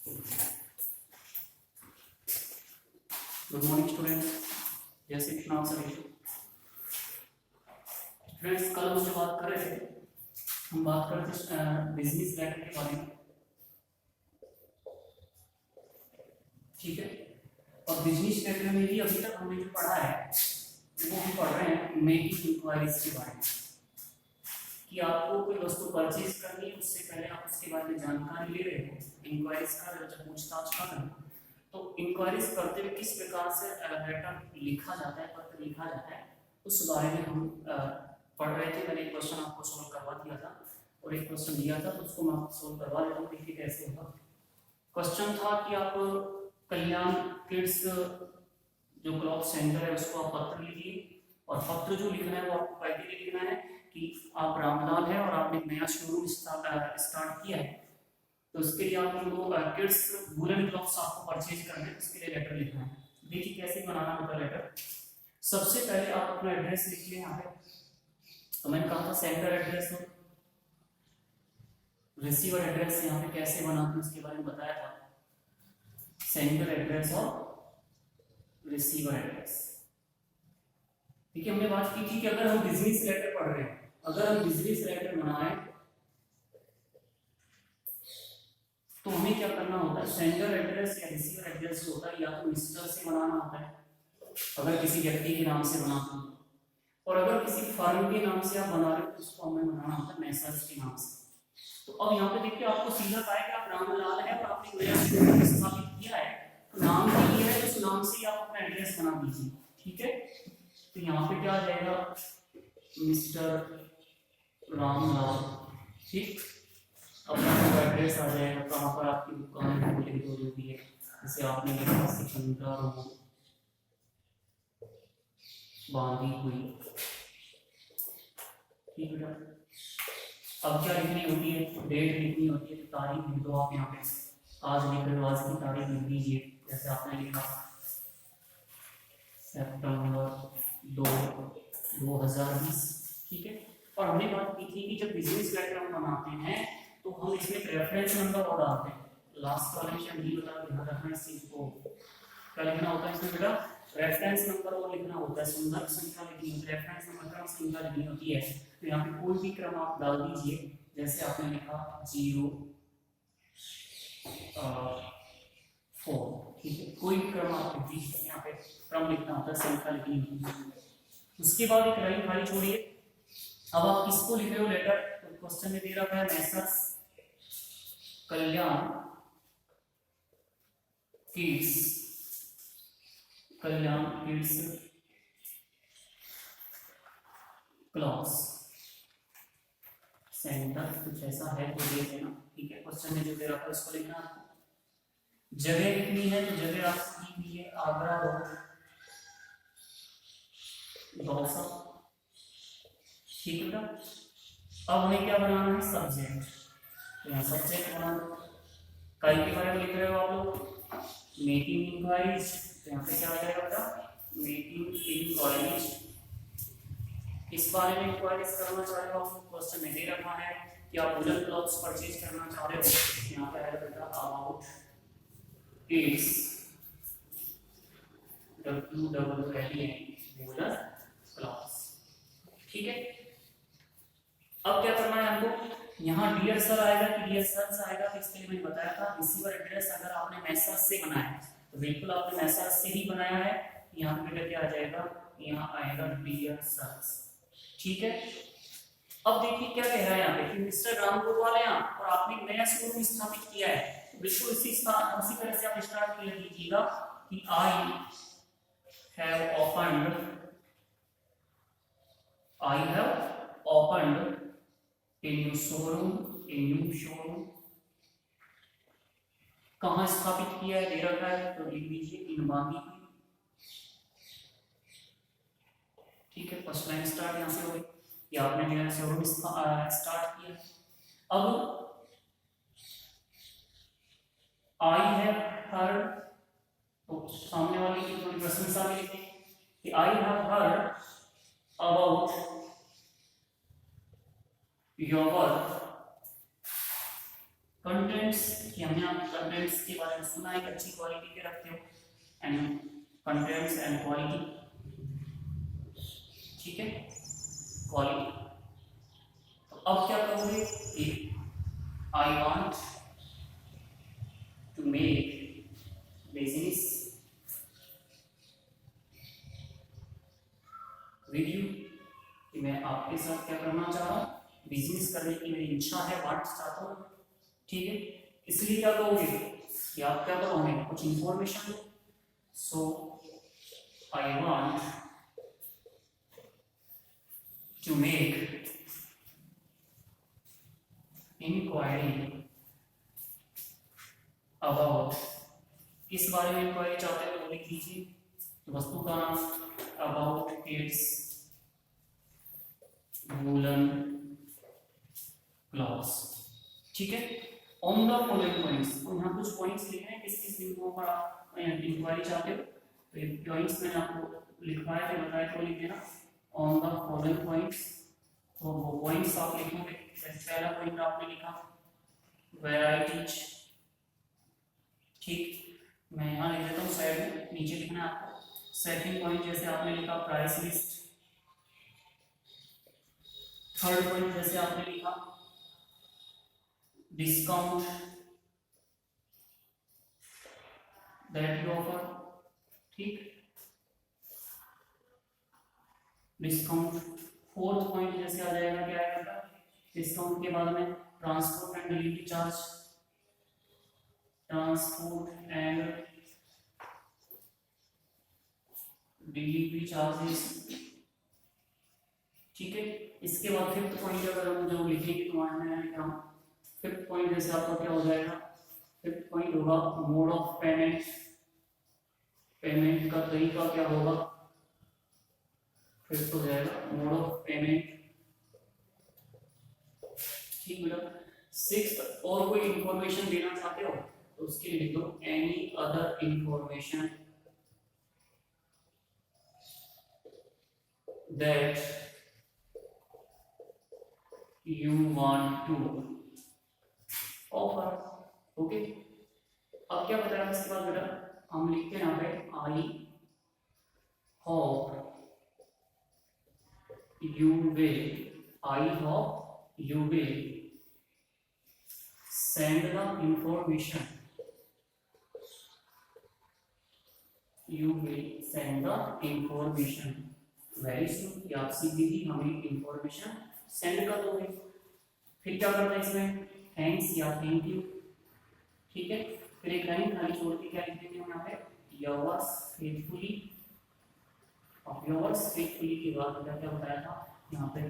Good morning students, जय श्री कृष्ण आप सभी। फ्रेंड्स, कल हम जो बात कर रहे थे, हम बात कर रहे थे बिजनेस लेटर के बारे में, ठीक है। और बिजनेस लेटर में भी अभी तक हमने जो पढ़ा है वो हम पढ़ रहे हैं मेकिंग इंक्वायरीज के बारे में, कि आपको कोई वस्तु परचेज करनी है उससे पहले आप उसके बारे में जानकारी ले रहे हो, इंक्वायरीज कर रहे हो, जब पूछताछ कर रहे हो तो इंक्वायरीज करते हुए किस प्रकार से लेटर लिखा जाता है, पत्र लिखा जाता है, उस बारे में हम पढ़ रहे थे। मैंने एक क्वेश्चन आपको सोल्व करवा दिया था और एक क्वेश्चन दिया था, तो उसको मैं आपको सोल्व करवा देता हूँ, देखिए कैसे होगा। क्वेश्चन था कि आप कल्याण किड्स जो क्लॉथ सेंटर है उसको आप पत्र लिखिए, और पत्र जो लिखना है वो आपको पहले लिखना है कि आप रामलाल है और आपने नया शोरूम स्टार्ट किया है, तो उसके लिए आप उनको किड्स वूलन क्लॉथ्स आपको परचेज करना है, उसके लिए लेटर लिखना है। देखिए कैसे बनाना होता है लेटर। सबसे पहले आप अपना एड्रेस लिखिए यहाँ पे, तो मैंने कहा था सेंटर एड्रेस और रिसीवर एड्रेस यहाँ पे कैसे बनाते हैं उसके बारे में बताया था। सेंटर एड्रेस और रिसीवर एड्रेस, ठीक है। हमने बात की थी कि अगर हम बिजनेस लेटर पढ़ रहे हैं, अगर हम बिजनेस लेटर बनाए तो हमें क्या करना होता है, सेंटर एड्रेस या रिसीवर एड्रेस जो होता है या तो मिस्टर से बनाना होता है अगर किसी व्यक्ति के नाम से बनाना हो, और अगर किसी फर्म के नाम से आप बना रहे हो तो उसको हमें बनाना होता है मैसर्स के नाम से। तो अब यहाँ पे देखिए आपको सीधा कहा है कि आप रामलाल है और आपने नया शोरूम स्थापित किया है, तो नाम भी ये है, उस नाम से ही आप अपना एड्रेस बना दीजिए, ठीक है। तो यहाँ पे क्या आ जाएगा, मिस्टर रामलाल, ठीक। अपना एड्रेस आ जाएगा, कहाँ पर आपकी दुकान है जो भी है, जैसे आपने लिखा सिकंदर बांधी हुई, ठीक है। अब क्या लिखनी होती है, डेट लिखनी होती है, तो तारीख लिख दो आप यहाँ पे, आज लिख रहे हो आज की तारीख लिख दीजिए, जैसे आपने लिखा सितंबर 2020, ठीक है। और हमने बात की थी कि जब बिजनेस लेटर हम बनाते हैं तो हम इसमें रेफरेंस नंबर और डालते हैं, लास्ट वाले में हम ये बता ध्यान रखना इस चीज को, क्या लिखना होता है इसमें बेटा, रेफरेंस नंबर और लिखना होता है, संदर्भ संख्या लिखनी होती है, रेफरेंस नंबर क्रम संख्या लिखनी होती है। तो यहाँ पे कोई भी क्रम आप डाल दीजिए, जैसे आपने लिखा 04, ठीक है, कोई भी क्रम आप लिख दीजिए, यहाँ पे क्रम लिखना होता है, संख्या लिखनी होती है। उसके बाद एक लाइन खाली छोड़िए, अब आप किसको लिख रहे हो लेटर, तो क्वेश्चन में दे रखा है मैसर्स कल्याण किड्स, कल्याण किड्स क्लॉथ्स सेंटर, कुछ ऐसा है तो देख लेना, ठीक है। क्वेश्चन में जो दे रखा है उसको लिखना आपको, जगह लिखनी है तो जगह आप लिख लीजिए आगरा रोड दौसा, ठीक है। अब हमें क्या बनाना है, सब्जेक्ट, तो यहाँ सब्जेक्ट बना दो, कल के बारे में लिख रहे हो आप लोग मेकिंग इंक्वायरीज, तो यहाँ पे क्या आ जाएगा बेटा, मेकिंग इंक्वायरीज, इस बारे में इंक्वायरीज करना चाह रहे हो आप, क्वेश्चन में दे रखा है कि आप वुलन क्लॉथ्स परचेज करना चाह रहे हो, यहाँ पे आएगा बेटा अबाउट किड्स वुलन क्लॉथ्स, ठीक है। अब क्या करना है हमको, यहाँ डियर सर आएगा कि डियर सन्स आएगा, तो इसके लिए मैंने बताया था रिसीवर एड्रेस अगर आपने मैसर्स से बनाया है तो बिल्कुल आपने मैसर्स से ही बनाया है, यहाँ पे बेटा क्या आ जाएगा, यहाँ आएगा डियर सन्स, ठीक है। अब देखिए क्या कह रहा है यहाँ पे कि मिस्टर राम गोपाल है यहाँ और आपने नया शोरूम स्थापित किया है, तो बिल्कुल उसी तरह से आप स्टार्ट कर लीजिएगा कि I have opened a new showroom, कहाँ स्थापित किया है दे रखा है, तो लिख दीजिए इन बांदी, ठीक है। फर्स्ट लाइन स्टार्ट यहाँ से हो गई कि आपने नया शोरूम स्टार्ट किया। अब आई हैव हर्ड, तो सामने वाले की थोड़ी प्रशंसा में लिखें कि I have heard about your work, contents कि हमने आप कंटेंट्स के बारे में सुना है कि अच्छी क्वालिटी के रखते हो एंड कंटेंट्स एंड क्वालिटी, ठीक है, क्वालिटी। तो अब क्या करोगे कि I want to make business with you, कि मैं आपके साथ क्या करना चाह रहा हूँ, बिजनेस करने की मेरी इच्छा है, वांट चाहता हूँ, ठीक है। इसलिए क्या कहोगे कि आप क्या करोगे, कुछ इंफॉर्मेशन दो। So I want to make inquiry about, किस बारे में इंक्वायरी चाहते हैं तो लिख लीजिए वस्तु का नाम, अबाउट किड्स वूलन क्लॉथ्स, ठीक है। ऑन द फॉलोइंग पॉइंट्स, तो यहाँ कुछ पॉइंट्स लिखे हैं किस किस बिंदुओं पर आप इंक्वायरी चाहते हो, तो ये पॉइंट्स मैंने आपको लिखवाए थे, बताया तो लिख देना ऑन द फॉलोइंग पॉइंट्स। तो वो पॉइंट्स आप लिखोगे, पहला पॉइंट आपने लिखा वेयर आई टीच, ठीक, मैं यहाँ लिख देता हूँ साइड में, नीचे लिखना है आपको। सेकंड पॉइंट जैसे आपने लिखा प्राइस लिस्ट, थर्ड पॉइंट जैसे आपने लिखा डिस्काउंट दैट यू ऑफर, ठीक, डिस्काउंट। फोर्थ पॉइंट जैसे आ जाएगा क्या आएगा, डिस्काउंट के बाद में transport and delivery charge, transport and delivery charges, ठीक है। इसके बाद फिफ्थ पॉइंट अगर हम जो लिखेंगे तो मैंने लिखा फिफ्थ पॉइंट जैसे आपका क्या हो जाएगा, फिफ्थ पॉइंट होगा मोड ऑफ पेमेंट, पेमेंट का तरीका क्या होगा, फिफ्थ हो जाएगा मोड ऑफ पेमेंट, ठीक बेटा। सिक्स्थ और कोई इंफॉर्मेशन देना चाहते हो तो उसके लिए लिख दो any other information that you want to offer, okay. अब क्या बताया इसके बाद बेटा, हम लिखते हैं यहाँ पे I hope you will, I hope you will send the information, you will send the information very soon, कि आप सीधी ही हमें इंफॉर्मेशन सेंड कर दोगे। फिर क्या करना है इसमें, थैंक्स या थैंक यू, ठीक है। फिर एक लाइन खाली छोड़ के क्या लिख देंगे यहाँ पे, योर्स फेथफुली, और योर्स फेथफुली के बाद क्या बताया था, यहाँ पे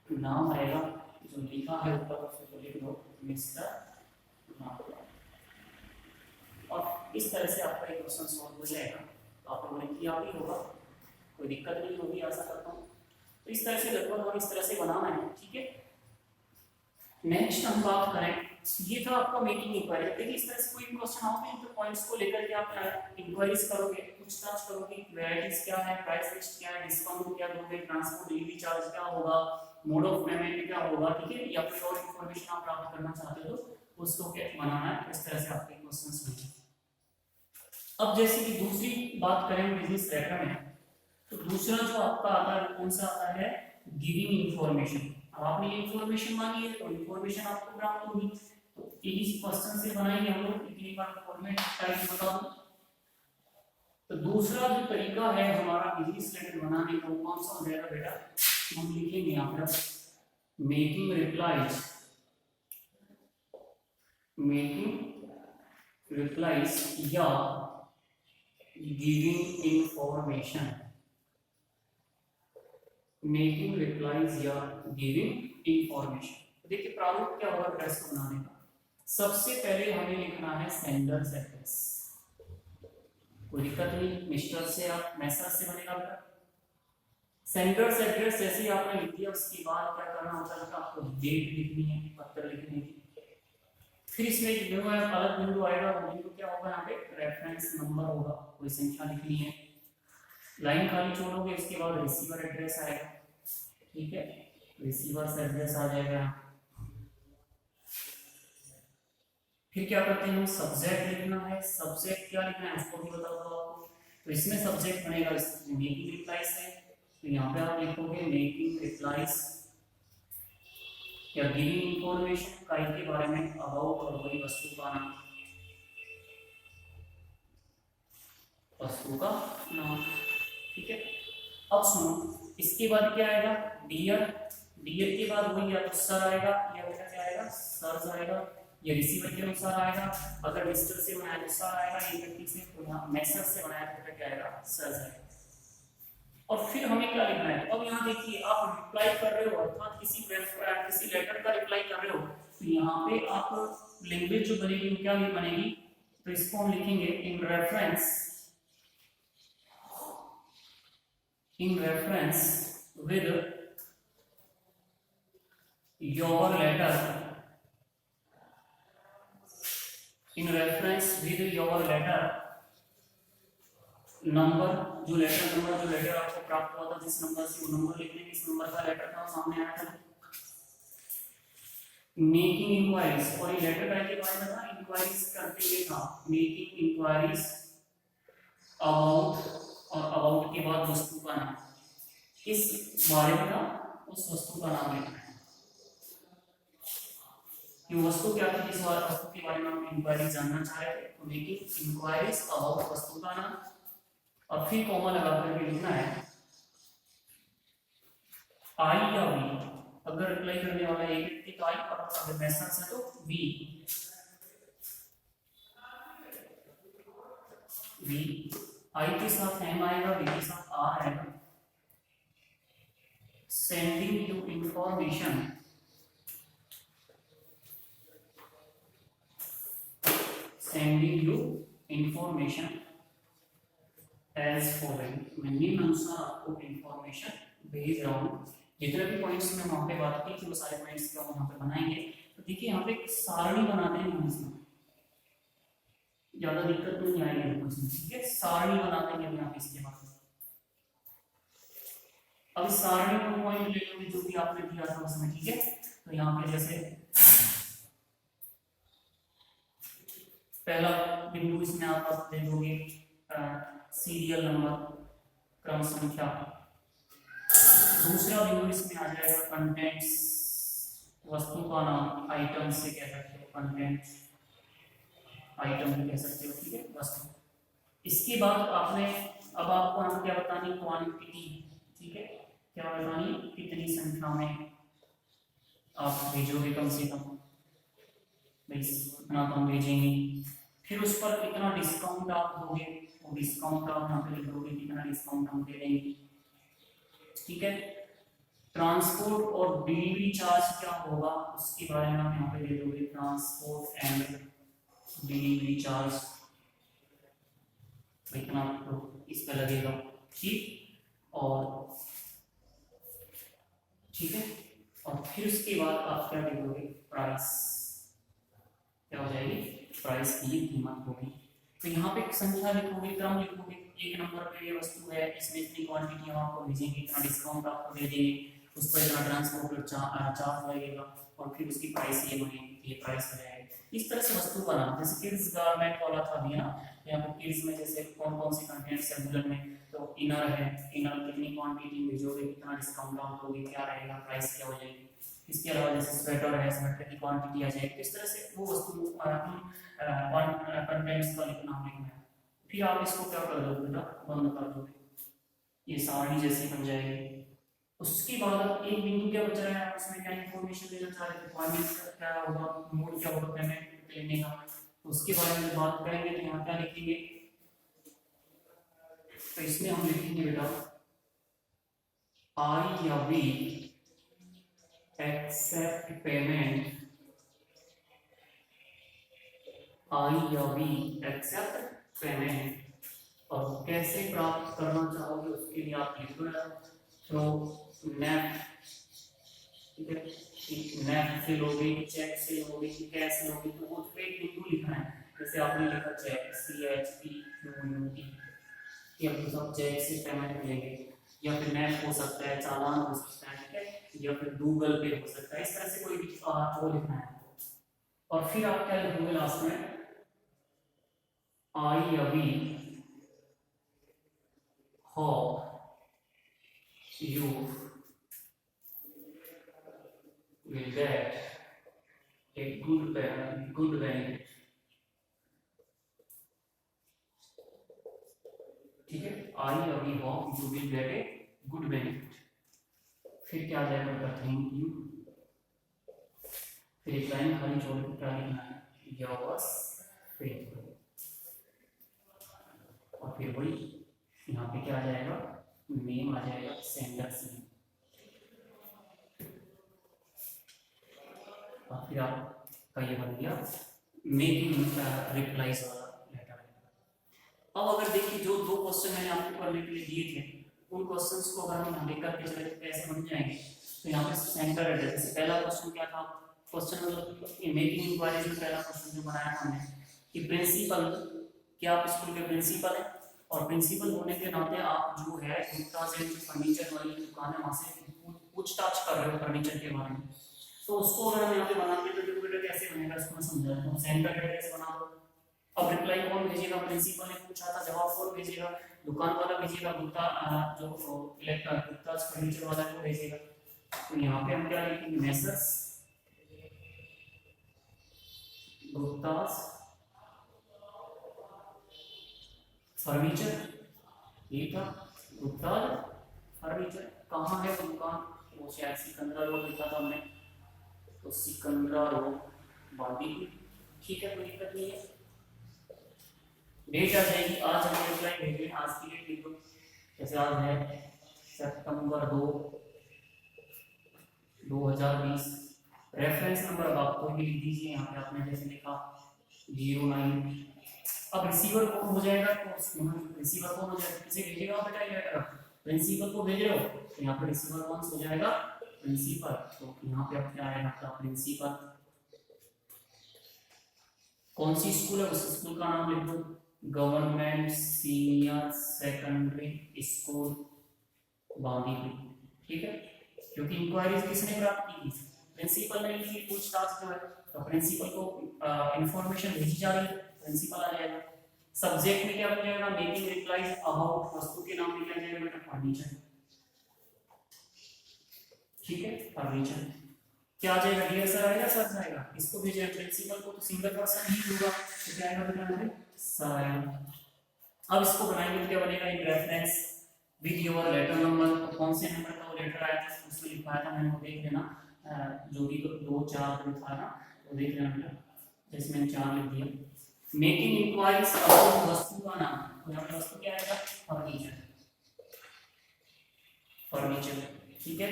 नाम आएगा जो लिखा है ऊपर उसको लिख दो मिस्टर, और इस तरह से आपका एक क्वेश्चन सॉल्व हो जाएगा। तो आप लोगों ने किया भी होगा, कोई दिक्कत नहीं होगी आशा करता हूँ। तो इस तरह से लगभग और इस तरह से बनाना है, ठीक है। नेक्स्ट हम बात करें, ये था आपका मेकिंग इंक्वायरी। देखिए इस तरह से कोई क्वेश्चन आओगे तो पॉइंट्स को लेकर के आप इंक्वायरीज करोगे, पूछताछ करोगे, वैरायटीज क्या है, प्राइस लिस्ट क्या है, डिस्काउंट क्या दोगे, ट्रांसपोर्ट डिलीवरी चार्ज क्या होगा, मोड ऑफ पेमेंट क्या होगा, ठीक है, या कोई और इंफॉर्मेशन आप प्राप्त करना चाहते हो तो उसको क्या बनाना है, इस तरह से आपके क्वेश्चंस होंगे। अब जैसे कि दूसरी बात करें बिजनेस लेटर में, तो दूसरा जो आपका आता है कौन सा आता है, गिविंग इंफॉर्मेशन। अब आपने ये इंफॉर्मेशन मांगी है तो इंफॉर्मेशन आपको प्राप्त होगी, तो इस क्वेश्चन से बनाएंगे हम लोग, इतनी बार फॉर्मेट टाइप बता दूं। तो दूसरा जो तरीका है हमारा बिजनेस लेटर बनाने का, वो कौन सा हो जाएगा बेटा, हम लिखेंगे यहाँ पर मेकिंग रिप्लाईज, मेकिंग रिप्लाईज या गिविंग इंफॉर्मेशन, मेकिंग रिप्लाईज या गिविंग इंफॉर्मेशन। देखिए प्रारूप क्या होगा एड्रेस को बनाने का, सबसे पहले हमें लिखना है सेंडर्स एड्रेस, कोई दिक्कत नहीं, मिस्टर से आप मैसर से बनेगा बेटा। सेंडर्स एड्रेस जैसे ही आपने लिख दिया उसके बाद क्या करना होता है, आपको डेट लिखनी है, पत्र लिखनी है। फिर इसमें एक बिंदु है, अलग बिंदु आएगा, वो बिंदु क्या होगा, यहाँ पे रेफरेंस नंबर होगा, कोई संख्या लिखनी है, लाइन खाली छोड़ोगे, इसके बाद रिसीवर एड्रेस आएगा, ठीक है, रिसीवर एड्रेस आ जाएगा। फिर क्या करते हैं हम, सब्जेक्ट लिखना है। सब्जेक्ट क्या लिखना है उसको भी बता दो आपको। तो इसमें सब्जेक्ट बनेगा मेकिंग रिप्लाईज है, तो यहाँ पे आप लिखोगे मेकिंग रिप्लाईज या गिविंग इंफॉर्मेशन काई के बारे में, अबाउट और वही वस्तु का नाम, वस्तु का नाम। ठीक है, अब सुनो इसके बाद क्या आएगा, डियर। डियर के बाद वही या तो सर आएगा या बेटा क्या आएगा, सर आएगा। ये रिसीवर के अनुसार आएगा, अगर मिस्टर से बनाया तो सर आएगा, ये व्यक्ति से तो यहाँ मैसर से बनाया तो क्या आएगा, सर आएगा। और फिर हमें क्या लिखना है, अब यहाँ देखिए आप रिप्लाई कर रहे हो अर्थात किसी लेटर का रिप्लाई कर रहे हो, तो यहाँ पे आप लैंग्वेज जो बनेगी वो क्या बनेगी, तो इसको हम लिखेंगे in reference with your letter, in reference with your letter number, जो लेटर आपको प्राप्त हुआ था जिस नंबर से, वो नंबर लिखने किस नंबर का लेटर था सामने आया था। मेकिंग इंक्वायरीज, और ये लेटर टाइप के बारे में था, इंक्वायरीज करते हुए था, मेकिंग इंक्वायरीज अबाउट, और अबाउट के बाद वस्तु का नाम, किस बारे में था उस वस्तु का नाम लिखना है। ये वस्तु क्या थी, किस वस्तु के बारे में हम इंक्वायरी जानना चाह रहे थे, तो मेकिंग इंक्वायरीज अबाउट वस्तु का नाम। और फिर कॉमा लगा करके लिखना है आई या वी, अगर रिप्लाई करने वाला एक व्यक्ति तो आई, और अगर मैसेज है तो वी। आई के साथ एम आएगा, वी के साथ आर आएगा। Sending you information, sending you information as following, मैं निम्नानुसार आपको इंफॉर्मेशन भेज रहा हूँ। जितने भी पॉइंट्स में वहाँ पे बात की थी वो सारे पॉइंट्स का वहाँ पे बनाएंगे। तो देखिए यहाँ पे सारणी बनाते हैं हम, इसमें ज्यादा दिक्कत नहीं आएगी हमको इसमें। ठीक है, सारणी बनाते हैं यहाँ पे इसके बाद। अब इस सारणी में पॉइंट ले लोगे जो भी आपने दिया था उसमें। ठीक है, तो यहाँ पे जैसे पहला बिंदु इसमें आप ले लोगे सीरियल नंबर, क्रम संख्या। दूसरा बिंदु इसमें आ जाएगा कंटेंट्स, वस्तु का नाम, आइटम से कह सकते हो, कंटेंट आइटम भी कह सकते हो। ठीक है, वस्तु। इसके बाद आपने, अब आपको हम क्या बतानी, क्वांटिटी। ठीक है, क्या बतानी, कितनी संख्या में आप भेजोगे, कम से कम इतना कम भेजेंगे। फिर उस पर कितना डिस्काउंट आप दोगे, वो डिस्काउंट आप यहाँ पे लिख दोगे, कितना डिस्काउंट हम दे देंगे। ठीक है, ट्रांसपोर्ट और डिलीवरी चार्ज क्या होगा उसके बारे में आप यहाँ पे दे दोगे, ट्रांसपोर्ट एंड डिलीवरी चार्ज इतना तो इस पे लगेगा। ठीक, और ठीक है, और फिर उसके बाद आप क्या दे दोगे, प्राइस, क्या हो जाएगी, प्राइस की कीमत होगी। तो यहाँ पे संख्या लिखोगे, क्रम लिखोगे, एक नंबर पे ये वस्तु है, इसमें इतनी क्वांटिटी हम आपको भेजेंगे, इतना डिस्काउंट आपको दे देंगे, उस पर इतना ट्रांसपोर्ट चार्ज लगेगा, और फिर उसकी प्राइस ये बनेगी, ये प्राइस हो जाएगी। इस तरह से वस्तु का नाम, जैसे किड्स गारमेंट वाला था दिया, यहाँ पे किड्स में जैसे कौन कौन सी कंटेंट्स है बुलेट में, तो इनर है, इनर कितनी क्वांटिटी भेजोगे, कितना डिस्काउंट आप दोगे, क्या रहेगा, प्राइस क्या हो जाएगी। इसके अलावा जैसे स्वेटर है, स्वेटर की क्वांटिटी आ जाएगी। इस तरह से वो वस्तु कंटेंट्स का नाम लिखना है। फिर आप इसको क्या कर दोगे बेटा, बंद कर दोगे, ये सारणी जैसी बन जाएगी। उसके बाद एक बिंदु क्या बच रहा है, उसमें क्या इंफॉर्मेशन देना चाह रहे थे, पेमेंट क्या होगा, मोड क्या होगा पेमेंट लेने का, तो उसके बारे में बात करेंगे। तो यहाँ क्या लिखेंगे, तो इसमें हम लिखेंगे बेटा आई या वी एक्सेप्ट पेमेंट, आई या वी एक्सेप्ट पेमेंट। और कैसे प्राप्त करना चाहोगे उसके लिए आप लिख दो थ्रो नेट। ठीक है, नेट से लोगे, चेक से लोगे, कैश लोगे, तो वो पे बिंदु लिखना है। जैसे आपने लिखा चेक, CHEQUT, कि आपको सब चेक से पेमेंट मिलेंगे, या फिर नेट हो सकता है, चालान हो सकता है, ठीक है, या फिर गूगल पे हो सकता है। इस तरह से कोई भी वो लिखना है आपको। और फिर आप क्या लिखोगे लास्ट में, आई अभी hope you will get a good benefit. ठीक है, आई अभी hope you will get a good benefit. फिर क्या आ जाएगा बेटा, थैंक यू। फिर एक लाइन खाली छोड़ के क्या लिखना है, योर्स फेथफुल। और फिर वही यहाँ पे क्या आ जाएगा, नेम आ जाएगा, सेंडर्स नेम। और फिर आपका ये बन गया मेकिंग रिप्लाईज वाला लेटर। अब अगर देखिए जो दो क्वेश्चन मैंने आपको करने के लिए दिए थे, उन क्वेश्चंस को अगर हम यहाँ लेकर के चले तो कैसे बन जाएंगे। तो यहाँ पे सेंटर एड्रेस, जैसे पहला क्वेश्चन क्या था, क्वेश्चन मतलब मेकिंग इंक्वायरीज में पहला क्वेश्चन जो बनाया था हमने कि प्रिंसिपल, क्या आप स्कूल के प्रिंसिपल हैं, और प्रिंसिपल होने के नाते आप जो है गुप्ता से फर्नीचर वाली दुकान है वहाँ से पूछताछ कर रहे हो फर्नीचर के बारे में। तो उसको अगर हम यहाँ पे बनाते तो देखो बेटा कैसे बनेगा, इसको मैं समझाता हूँ। सेंटर एड्रेस बना दो, अब रिप्लाई कौन भेजेगा, प्रिंसिपल ने पूछा था, जवाब कौन भेजेगा, दुकान वाला भेजेगा, गुप्ता जो इलेक्ट्रिक गुप्ता फर्नीचर वाला को भेजेगा। तो यहाँ पे हम क्या लिखेंगे, मेसर्स गुप्ता फर्नीचर, ये था गुप्ता फर्नीचर। कहाँ है वो दुकान, वो शायद सिकंदरा रोड लिखा था हमने, तो सिकंदरा रोड बांदीपुर। ठीक है, कोई दिक्कत नहीं है। डेट आ जाएगी, आज हम रिप्लाई भेज रहे हैं, आज की डेट लिख दो, जैसे आज है सितंबर 2 2020। रेफरेंस नंबर अब आप कोई भी लिख दीजिए, यहाँ पे आपने जैसे लिखा 09। अब रिसीवर कौन हो जाएगा, तो रिसीवर कौन हो जाएगा, किसे भेजेगा बेटा ये लेटर, प्रिंसिपल को भेज रहे हो, तो यहाँ पे रिसीवर कौन हो जाएगा, प्रिंसिपल। तो यहाँ पे अब क्या आएगा आपका प्रिंसिपल। कौन सी स्कूल है, उस स्कूल का नाम लिख दो, government senior secondary school Bandipur. ठीक है, क्योंकि इंक्वायरी किसने प्राप्त की, प्रिंसिपल ने की, पूछताछ जो है, तो प्रिंसिपल को इंफॉर्मेशन भेजी जा रही है, प्रिंसिपल आ जाएगा। सब्जेक्ट में क्या बन जाएगा, मेकिंग रिप्लाईज अबाउट, वस्तु के नाम में क्या जाएगा बेटा, फर्नीचर। ठीक है, फर्नीचर क्या आ जाएगा, डियर सर आएगा, सर आएगा, इसको भेजा है प्रिंसिपल को, तो सिंगल पर्सन ही होगा, तो क्या आएगा बेटा यहाँ पे सर आएगा। अब इसको बनाएंगे तो क्या बनेगा, in reference with your letter number. तो कौन से नंबर का वो लेटर आया था उसमें लिखवाया था मैंने, वो देख लेना, जो भी 2 4 लिखा ना, वो देख लेना बेटा, जैसे मैंने 4 लिख दिया। मेकिंग इंक्वायरीज अबाउट वस्तु का नाम, तो यहाँ पे वस्तु क्या आएगा, फर्नीचर, फर्नीचर। ठीक है,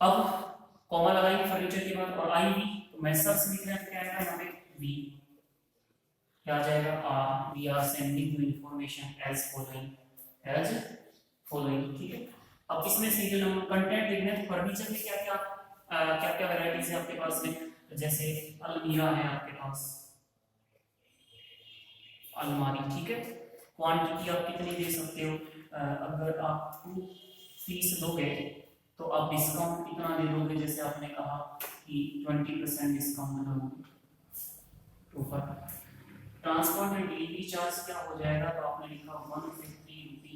अब कॉमा लगाएंगे फर्नीचर के बाद, और आई वी, तो मेसर्स लिख रहे हैं, क्या आएगा यहाँ पे वी, क्या आ जाएगा, we are sending you information as following. ठीक है, अब इसमें से जो नंबर कंटेंट लिखना है, फर्नीचर में क्या क्या वैरायटीज है आपके पास में, जैसे अलमीरा है आपके पास, अलमारी। ठीक है, क्वांटिटी आप कितनी दे सकते हो, अगर आप 2 पीस दोगे तो आप डिस्काउंट कितना दे दोगे, जैसे आपने कहा कि 20% डिस्काउंट दोगे ऊपर। ट्रांसपोर्ट एंड डिलीवरी चार्ज क्या हो जाएगा, तो आपने लिखा 150 रुपी,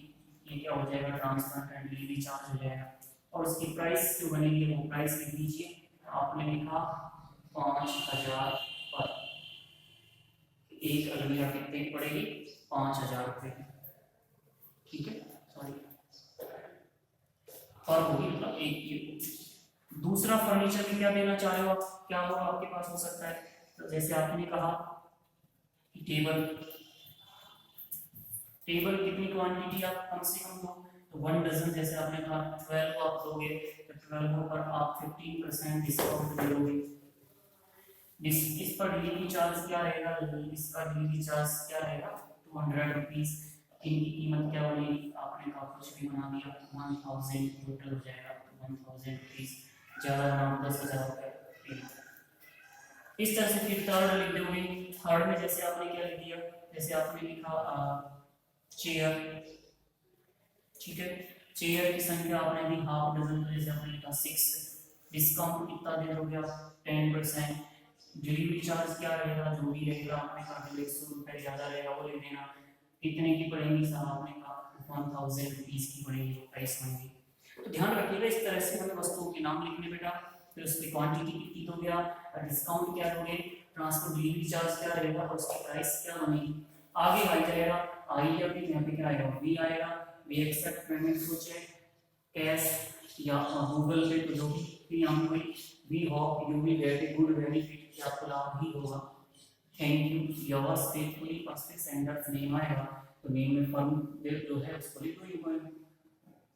ये क्या हो जाएगा, ट्रांसपोर्ट एंड डिलीवरी चार्ज हो जाएगा। और उसकी प्राइस जो बनेगी वो प्राइस लिख दीजिए, आपने लिखा 5000 पर। एक अलमीरा कितने की पड़ेगी, 5000 रुपए की। ठीक है, सॉरी पर होगी, मतलब एक की। दूसरा फर्नीचर में क्या देना चाह रहे हो आप, क्या होगा आपके पास हो सकता है, तो जैसे आपने कहा कि टेबल, टेबल कितनी क्वांटिटी आप कम से कम दो, तो 1 डजन, जैसे आपने कहा 12 आप दोगे, तो 12 पर आप 15% डिस्काउंट दोगे। इस पर डिलीवरी चार्ज क्या रहेगा, इसका डिलीवरी चार्ज क्या रहेगा, 200 रुपीज। इनकी कीमत क्या बनेगी, आपने कहा कुछ भी बना दिया, 1000 टोटल हो जाएगा, 1000 रुपीज, ज्यादा नाम 10,000 रुपये। इस तरह से फिर थर्ड लिख दोगे। थर्ड में जैसे आपने क्या लिख दिया, जैसे आपने लिखा चेयर। ठीक है, चेयर की संख्या आपने दी ½ डजन, तो जैसे आपने लिखा 6, डिस्काउंट कितना दे दोगे आप, 10%। डिलीवरी चार्ज क्या रहेगा, जो भी रहेगा आपने कहा 150 रुपये ज़्यादा रहेगा वो लिख देना। कितने की पड़ेंगी साहब, आपने कहा 1000 रुपीज़ की पड़ेगी, जो प्राइस होंगी। तो ध्यान रखिएगा इस तरह से हमें वस्तुओं के नाम लिखने बेटा, फिर उसकी क्वांटिटी कितनी हो गया, डिस्काउंट क्या दोगे, ट्रांसपोर्ट डिलीवरी चार्ज क्या रहेगा और उसकी प्राइस क्या बनेगी। आगे आ जाएगा आई या फिर यहाँ पे क्या आएगा वी आएगा, we accept payment through cheque, cash या गूगल पे, तो जो भी यहाँ पे we hope you will get a good benefit, कि आपको लाभ ही होगा। Thank you, yours faithfully, first sender's name आएगा, तो नेम में फर्म बिल जो है उसको लिखो इम्पोर्टेंट,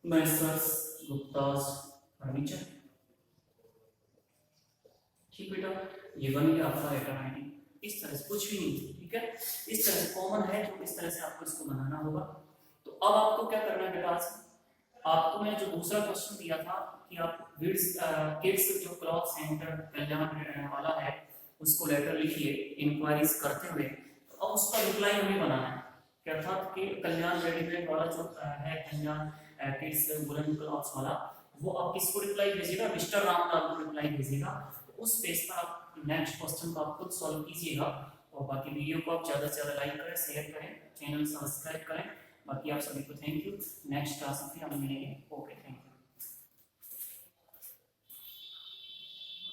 मैसर्स गुप्तास फर्नीचर। ठीक बेटा, ये बन गया आपका लेटर राइटिंग। इस तरह से कुछ भी नहीं, ठीक है, इस तरह से कॉमन है, तो इस तरह से आपको इसको बनाना होगा। तो अब आपको क्या करना है बेटा, आज आपको मैं जो दूसरा क्वेश्चन दिया था कि आप किड्स जो क्लॉथ सेंटर कल्याण वाला है उसको लेटर लिखिए इंक्वायरीज करते हुए, तो अब उसका रिप्लाई हमें बनाना है। क्या था कि कल्याण रेडीमेड वाला जो है, कल्याण किड्स वुलन क्लॉथ्स वाला, वो आप किसको रिप्लाई भेजिएगा, मिस्टर रामलाल को रिप्लाई भेजिएगा। तो उस पेज पर आप नेक्स्ट क्वेश्चन को आप खुद सॉल्व कीजिएगा, और बाकी वीडियो को आप ज़्यादा से ज़्यादा लाइक करें, शेयर करें, चैनल सब्सक्राइब करें। बाकी आप सभी को थैंक यू। नेक्स्ट क्लास में फिर हम मिलेंगे।